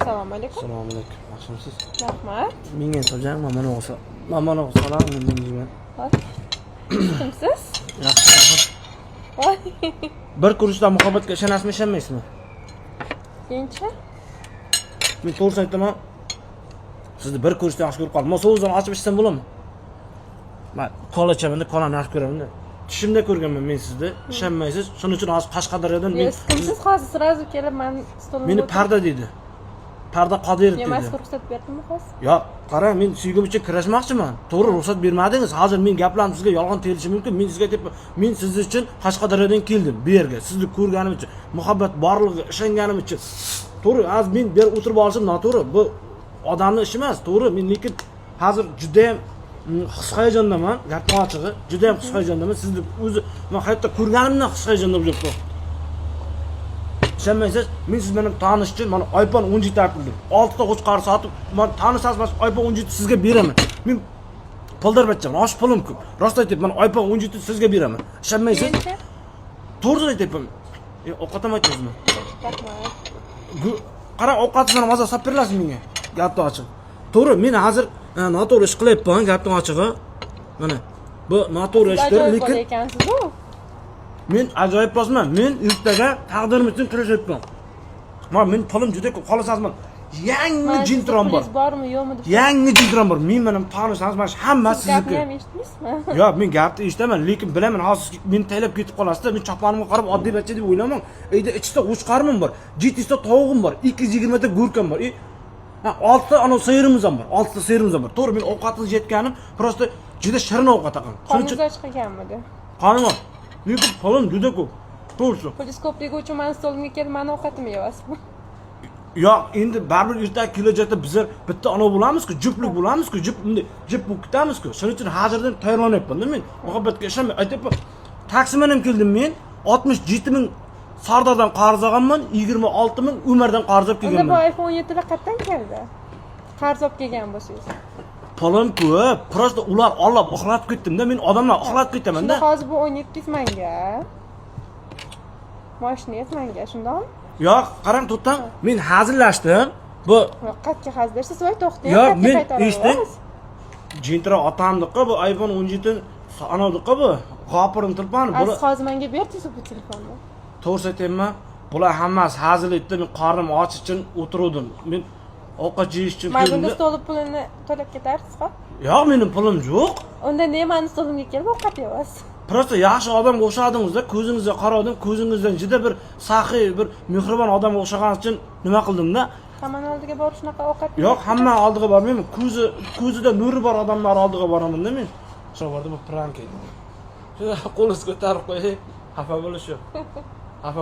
Assalomu alaykum. Assalomu alaykum. Yaxshimisiz? Rahmat. Menga so'jang, mamani o'qisa, salom menga. Hoy. Kimsiz? Yaxshi, rahmat. Voy. Bir ko'rishda muhabbatga ishonasizmi, ishonmaysizmi? Keyinchi? Men to'g'ri aytaman. Sizni bir ko'rishda yaxshi ko'rib qoldim. Men so'zdan ochib ishsam bo'ladimi? Men qolachaman, qolani yaxshi ko'raman. Tushimda ko'rganman men sizni. Ishonmaysiz. Shuning uchun hozir Qashqadaryodan men Kimsiz hozir sразу kelib men stolimga meni Parda deydi. Parda Qodirov deydi. Nima ruxsat berdimmi hozir? Yo, qarang, men suygim uchun kurashmoqchiman. To'g'ri ruxsat bermadingiz. Hozir men gaplarim sizga yolg'on terilishi mumkin. Men sizga aytib, men siz uchun Qashqadaryodan keldim bu yerga. Sizni ko'rganim uchun, muhabbat borligiga ishonganim uchun. To'g'ri, hozir men bu yerga o'tirib olishim noto'g'ri. Bu odamning ishi emas, to'g'ri. Men lekin hozir juda ham his-hayajondaman, gapning ochig'i. Juda ham his-hayajondaman. Sizni o'zi men hayotda ko'rganimdan his-hayajonda bo'lyapman. Ishonmaysiz, men siz bilan tanishishim, mana iPhone 17 tartildim. 6 ta qo'chqar sotib, men tanishasiz, mana iPhone 17 sizga beraman. Men pullar bachchaman, osh pulim ko'p. Rost aytayapman, mana iPhone 17 sizga beraman. Ishonmaysiz? To'g'ri aytayapman. Ovqat ham aytdingizmi? Rahmat. Qarang, ovqatingizni hozir solib berasiz menga. Gapni oching. To'g'ri, men hozir noto'g'ri ish qilyapman, gapning ochig'i. Mana bu noto'g'ri ishdir, lekin ekansiz-ku. men ajoyib bosman. Men ertaga taqdirim uchun kurashyapman. Men pulim juda ko'p. Xolasizmi? Yangi jintron bor. Bormi, yo'qmi deb. Yangi jintron bor. Men bilan tanishsangiz, mana hammasi sizniki. Gapni ham eshitdingizmi? Yo'q, men gapni eshitaman, lekin bilaman, hozir men taylab ketib qolasiz-da. Men choponimga qarab oddiy bachcha deb o'ylamayman. Uyda ichida qo'chqarim bor, 700 ta tovuqim bor, 220 ta go'rkam bor. 6 ta ana sirimiz ham bor. 6 ta sirimiz ham bor. To'g'ri, men ovqatni yetganim, prosta juda shirin ovqat aqam. Shuning uchun chiqganmidi? Qonim. Lekin pulim juda ko'p. To'g'ri. Polis ko'pligi uchun men stolimga kelib, meni ovqatimni yeyapsizmi? Yo'q, endi baribir ertaga kelajakda bizlar bitta ana bo'lamiz-ku, juftlik bo'lamiz-ku, jup bo'lib ketamiz-ku. Shuning uchun hozirdan tayyorlanyapman-da men. Muhabbatga ishonmay aytayapman. Taksiman ham keldim men. 67 ming Sardordan qarz olganman, 26 ming Umardan qarz olib kelganman. Unda bu iPhone 17 lar qayerdan keldi? Qarz olib kelgan bo'lsangiz. Pulim ko'p. Prosta ular olib uxlatib ketdim-da. Men odamlar uxlatib ketaman-da. Hozir bu 17 manga. Mashinangiz manga, shundaymi? Yo'q, qarang to'xtam. Men hazillashdim. Bu Qayerga hazillashsiz, voy to'xtang. Yo'q, men eshitdim. Jintro otamdiqqa bu iPhone 17 anodiqqa bu. Qopirim tilpani. Siz hozir menga berdingiz bu telefonni. To'g'ri aytayapman. Bular hammasi hazil etdi. Men qornim och uchun o'tirdim. Men ovqat yeyish uchun Men keldim. bunda stol pulini to'lab ketarsiz-ku? Yo'q, mening pulim yo'q. Unda ne meni stolimga kelib ovqat yeyapsiz? Prosta yaxshi odamga o'xshadingiz-da, ko'zingizga qaradim, ko'zingizdan juda bir saxiy, bir mehribon odamga o'xshagan uchun nima qildim-da? Hamma oldiga borib shunaqa ovqat. Yo'q, hamma oldiga bormayman. Ko'zida nuri bor odamlar oldiga boraman-da men. Shu yerda bu prank edi. Shu qo'lingizni ko'tarib qo'ying. Xafa bo'lish yo'q. Xafa